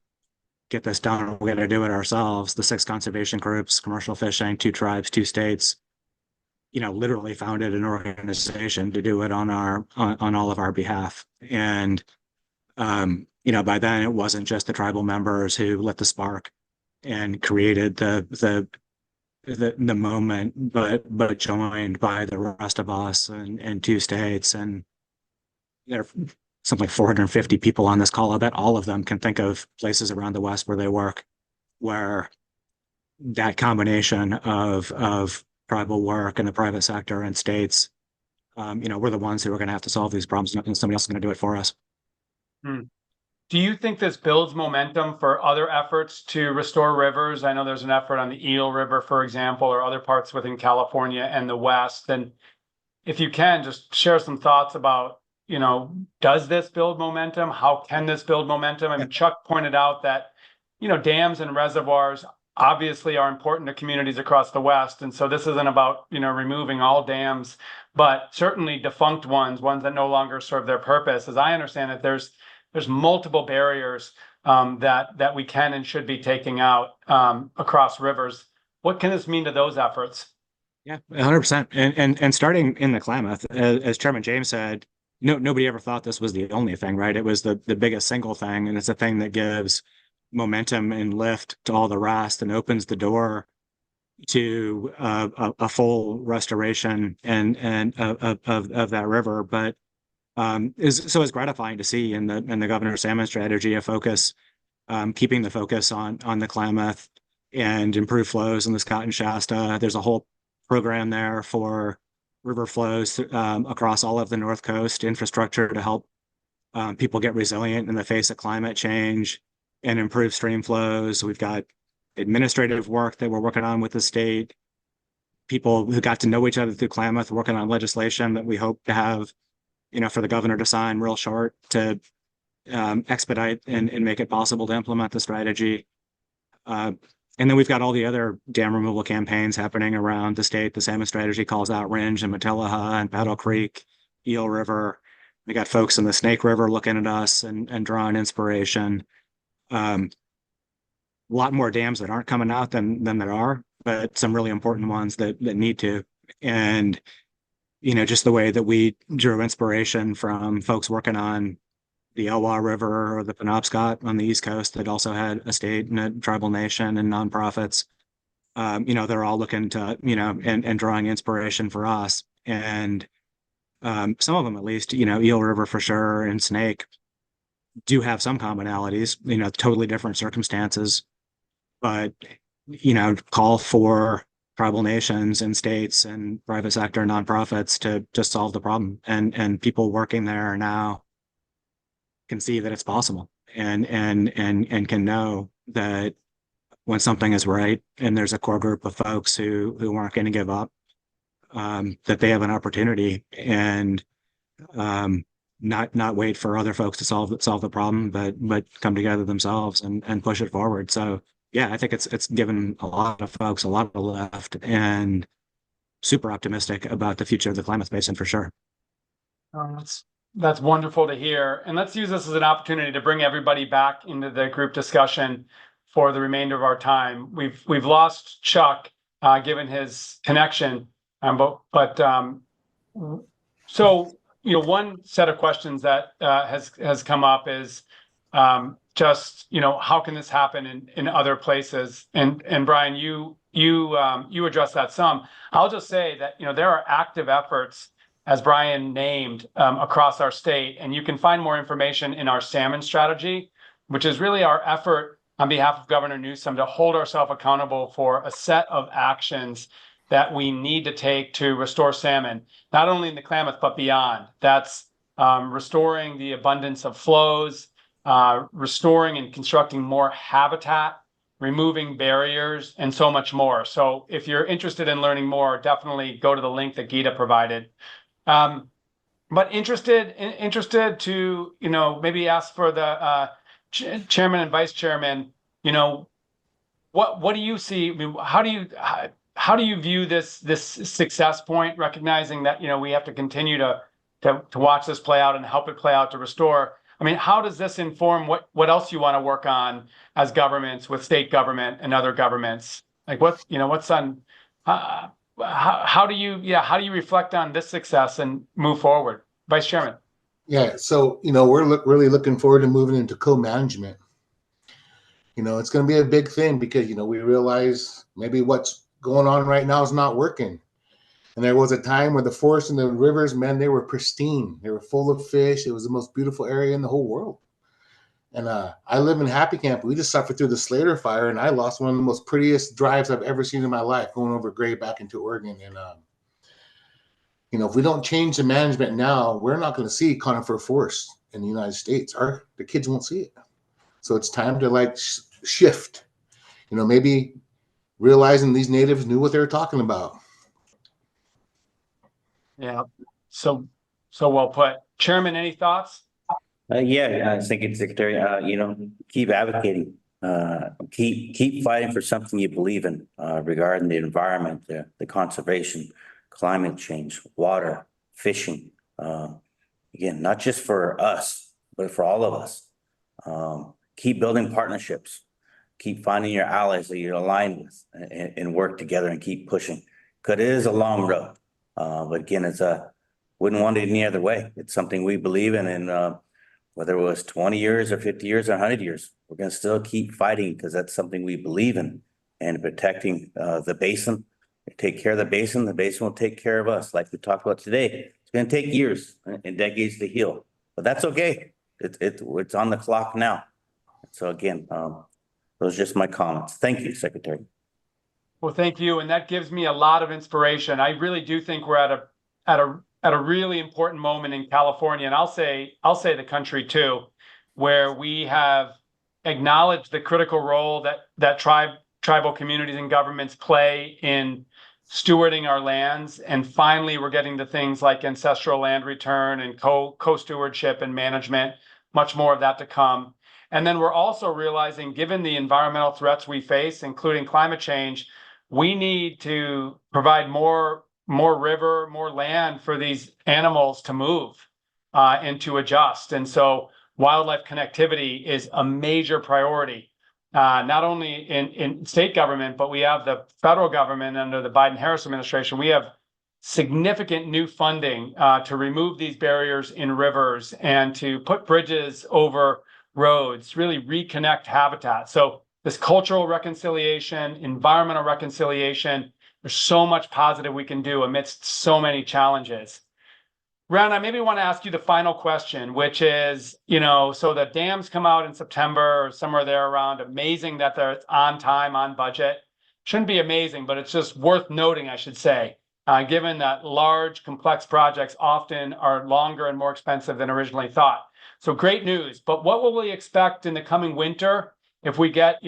get this done. We're going to do it ourselves. The 6 conservation groups, commercial fishing, 2 tribes, 2 states, literally founded an organization to do it on all of our behalf. And, by then it wasn't just the tribal members who lit the spark and created the moment, but joined by the rest of us and 2 states. And there are something like 450 people on this call. I bet all of them can think of places around the West where they work, where that combination of tribal work and the private sector and states, we're the ones who are going to have to solve these problems, and somebody else is going to do it for us. Do you think this builds momentum for other efforts to restore rivers? I know there's an effort on the Eel River, for example, or other parts within California and the West. And if you can, just share some thoughts about, does this build momentum? How can this build momentum? I mean, Chuck pointed out that, dams and reservoirs obviously are important to communities across the West. And so this isn't about, removing all dams, but certainly defunct ones that no longer serve their purpose. As I understand it, there's multiple barriers that we can and should be taking out across rivers. What can this mean to those efforts? Yeah, 100%. And starting in the Klamath, as Chairman James said, nobody ever thought this was the only thing, right? It was the biggest single thing, and it's a thing that gives momentum and lift to all the rest and opens the door, to a full restoration and of that river. But it's gratifying to see in the governor's salmon strategy a focus, keeping the focus on the Klamath and improve flows in the Scott and Shasta. There's a whole program there for river flows across all of the North Coast, infrastructure to help people get resilient in the face of climate change and improve stream flows. We've got administrative work that we're working on with the state, people who got to know each other through Klamath, working on legislation that we hope to have, for the governor to sign real short to expedite and make it possible to implement the strategy. And then we've got all the other dam removal campaigns happening around the state. The salmon strategy calls out Ringe and Meticulous and Paddle Creek, Eel River. We got folks in the Snake River looking at us and drawing inspiration. A lot more dams that aren't coming out than there are, but some really important ones that need to. And, just the way that we drew inspiration from folks working on the Elwha River or the Penobscot on the East Coast that also had a state and a tribal nation and nonprofits. They're all looking to, and drawing inspiration for us. And some of them, at least, Eel River for sure and Snake do have some commonalities, totally different circumstances, but, call for tribal nations and states and private sector nonprofits to solve the problem. And people working there now can see that it's possible and can know that when something is right and there's a core group of folks who aren't going to give up, that they have an opportunity and not wait for other folks to solve the problem, but come together themselves and push it forward. So yeah, I think it's given a lot of folks a lot of lift and super optimistic about the future of the Klamath Basin for sure. That's wonderful to hear. And let's use this as an opportunity to bring everybody back into the group discussion for the remainder of our time. We've lost Chuck, given his connection. So one set of questions that has come up is just how can this happen in other places? And Brian, you addressed that some. I'll just say that there are active efforts, as Brian named, across our state, and you can find more information in our salmon strategy, which is really our effort on behalf of Governor Newsom to hold ourselves accountable for a set of actions that we need to take to restore salmon, not only in the Klamath, but beyond. That's restoring the abundance of flows, restoring and constructing more habitat, removing barriers, and so much more. So if you're interested in learning more, definitely go to the link that Gita provided. But interested to, maybe ask for the chairman and vice chairman, what do you see? I mean, how do you view this success point, recognizing that we have to continue to watch this play out and help it play out to restore? I mean, how does this inform what else you want to work on as governments with state government and other governments? Like what's on how do you reflect on this success and move forward, Vice Chairman? Yeah, so we're really looking forward to moving into co-management. It's going to be a big thing because we realize maybe what's going on right now is not working. And there was a time where the forests and the rivers, man, they were pristine. They were full of fish. It was the most beautiful area in the whole world. And I live in Happy Camp. We just suffered through the Slater fire, and I lost one of the most prettiest drives I've ever seen in my life, going over Gray back into Oregon. And if we don't change the management now, we're not going to see conifer forests in the United States. The kids won't see it. So it's time to shift. Maybe realizing these natives knew what they were talking about. Yeah. So well put. Chairman, any thoughts? Yeah, thank you, Secretary. Keep advocating, keep fighting for something you believe in regarding the environment, the conservation, climate change, water, fishing. Again, not just for us, but for all of us. Keep building partnerships. Keep finding your allies that you're aligned with and work together and keep pushing. Because it is a long road. But again, wouldn't want it any other way. It's something we believe in, and whether it was 20 years or 50 years or 100 years, we're going to still keep fighting because that's something we believe in. and protecting the basin. Take care of the basin will take care of us, like we talked about today. It's gonna take years and decades to heal, but that's okay. It's on the clock now. So again, those are just my comments. Thank you, Secretary. Well, thank you. And that gives me a lot of inspiration. I really do think we're at a really important moment in California, and I'll say the country too, where we have acknowledged the critical role that tribal communities and governments play in stewarding our lands. And finally, we're getting to things like ancestral land return and co-stewardship and management, much more of that to come. And then we're also realizing, given the environmental threats we face, including climate change, we need to provide more river, more land for these animals to move and to adjust. And so wildlife connectivity is a major priority. Not only in state government, but we have the federal government under the Biden-Harris administration. We have significant new funding to remove these barriers in rivers and to put bridges over roads, really reconnect habitat. So this cultural reconciliation, environmental reconciliation, there's so much positive we can do amidst so many challenges. Ron, I maybe want to ask you the final question, which is, so the dams come out in September or somewhere there around. Amazing that they're on time, on budget. Shouldn't be amazing, but it's just worth noting, I should say, given that large, complex projects often are longer and more expensive than originally thought. So great news. But what will we expect in the coming winter if we get,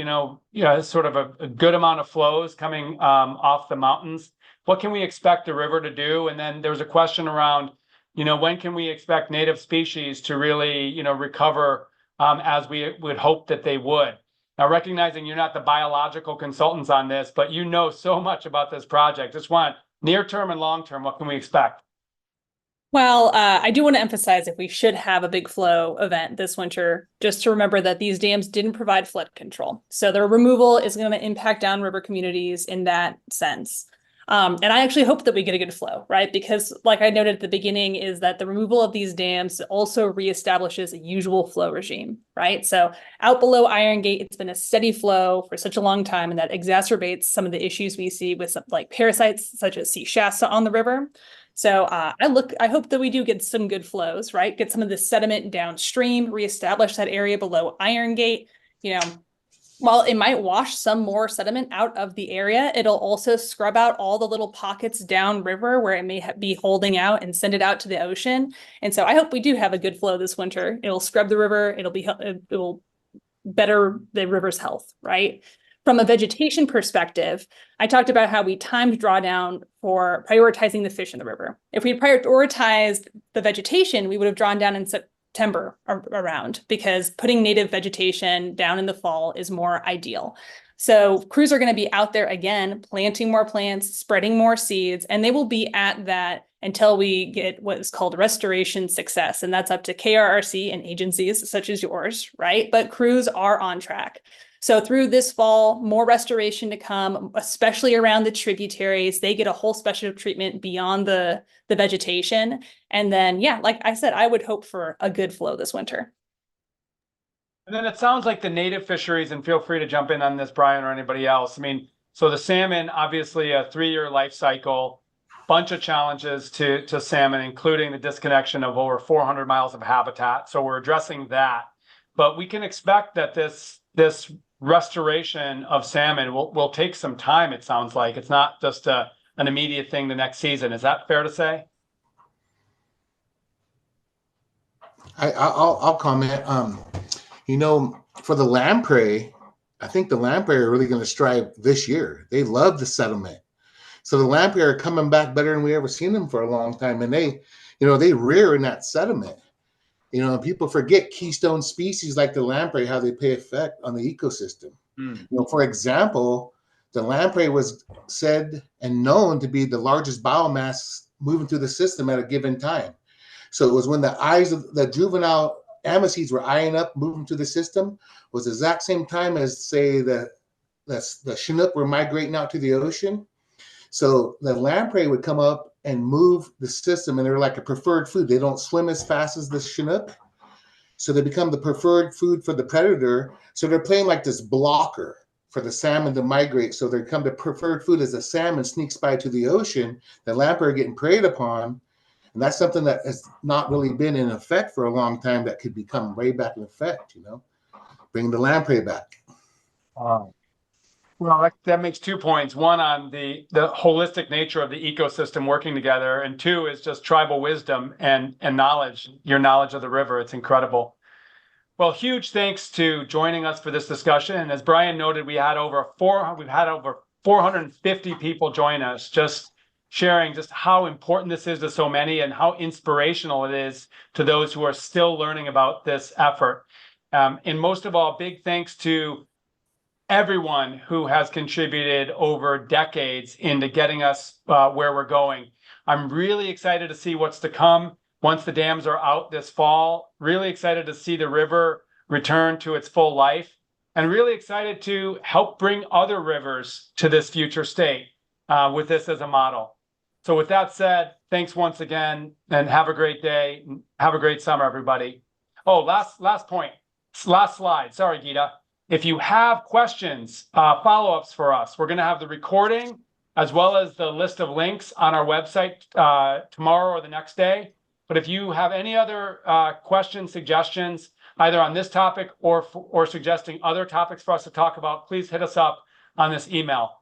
sort of a good amount of flows coming off the mountains? What can we expect the river to do? And then there's a question around, when can we expect native species to really, recover as we would hope that they would? Now, recognizing you're not the biological consultants on this, but you know so much about this project. Just want near term and long term, what can we expect? Well, I do want to emphasize if we should have a big flow event this winter, just to remember that these dams didn't provide flood control. So their removal is going to impact downriver communities in that sense. And I actually hope that we get a good flow, right? Because like I noted at the beginning, is that the removal of these dams also reestablishes a usual flow regime, right? So out below Iron Gate, it's been a steady flow for such a long time, and that exacerbates some of the issues we see with like parasites such as sea shasta on the river. So I hope that we do get some good flows, right? Get some of the sediment downstream, reestablish that area below Iron Gate. While it might wash some more sediment out of the area, it'll also scrub out all the little pockets downriver where it may be holding out and send it out to the ocean. And so I hope we do have a good flow this it will scrub the river. It will better the river's health, right? From a vegetation perspective, I talked about how we timed drawdown for prioritizing the fish in the river. If we prioritized the vegetation, we would have drawn down in September around, because putting native vegetation down in the fall is more ideal. So crews are going to be out there again, planting more plants, spreading more seeds, and they will be at that until we get what is called restoration success. And that's up to KRRC and agencies such as yours, right? But crews are on track. So through this fall, more restoration to come, especially around the tributaries. They get a whole special treatment beyond the vegetation. And then, yeah, like I said, I would hope for a good flow this winter. And then it sounds like the native fisheries, and feel free to jump in on this, Brian, or anybody else. I mean, so the salmon, obviously a 3-year life cycle, bunch of challenges to salmon, including the disconnection of over 400 miles of habitat. So we're addressing that. But we can expect that this restoration of salmon will take some time, it sounds like. It's not just an immediate thing the next season. Is that fair to say? I'll comment. For the lamprey, I think the lamprey are really going to strive this year. They love the settlement. So the lamprey are coming back better than we ever seen them for a long time. And they rear in that sediment. People forget keystone species like the lamprey, how they pay effect on the ecosystem. For example, the lamprey was said and known to be the largest biomass moving through the system at a given time. So it was when the eyes of the juvenile amices were eyeing up, moving through the system, was the exact same time as, say, the Chinook were migrating out to the ocean. So the lamprey would come up and move the system, and they're like a preferred food. They don't swim as fast as the Chinook, so they become the preferred food for the predator. So they're playing like this blocker for the salmon to migrate. So they come to preferred food as the salmon sneaks by to the ocean, the lamprey are getting preyed upon. And that's something that has not really been in effect for a long time that could become way back in effect, bring the lamprey back. Wow. Well, that makes 2 points. One on the holistic nature of the ecosystem working together, and two is just tribal wisdom and knowledge, your knowledge of the river. It's incredible. Well, huge thanks to joining us for this discussion. And as Brian noted, we've had over 450 people join us, just sharing just how important this is to so many and how inspirational it is to those who are still learning about this effort. And most of all, big thanks to everyone who has contributed over decades into getting us where we're going. I'm really excited to see what's to come once the dams are out this fall. Really excited to see the river return to its full life, and really excited to help bring other rivers to this future state with this as a model. So with that said, thanks once again, and have a great day. Have a great summer, everybody. Oh, last point, last slide. Sorry, Gita. If you have questions, follow-ups for us, we're going to have the recording as well as the list of links on our website tomorrow or the next day. But if you have any other questions, suggestions, either on this topic or suggesting other topics for us to talk about, please hit us up on this email.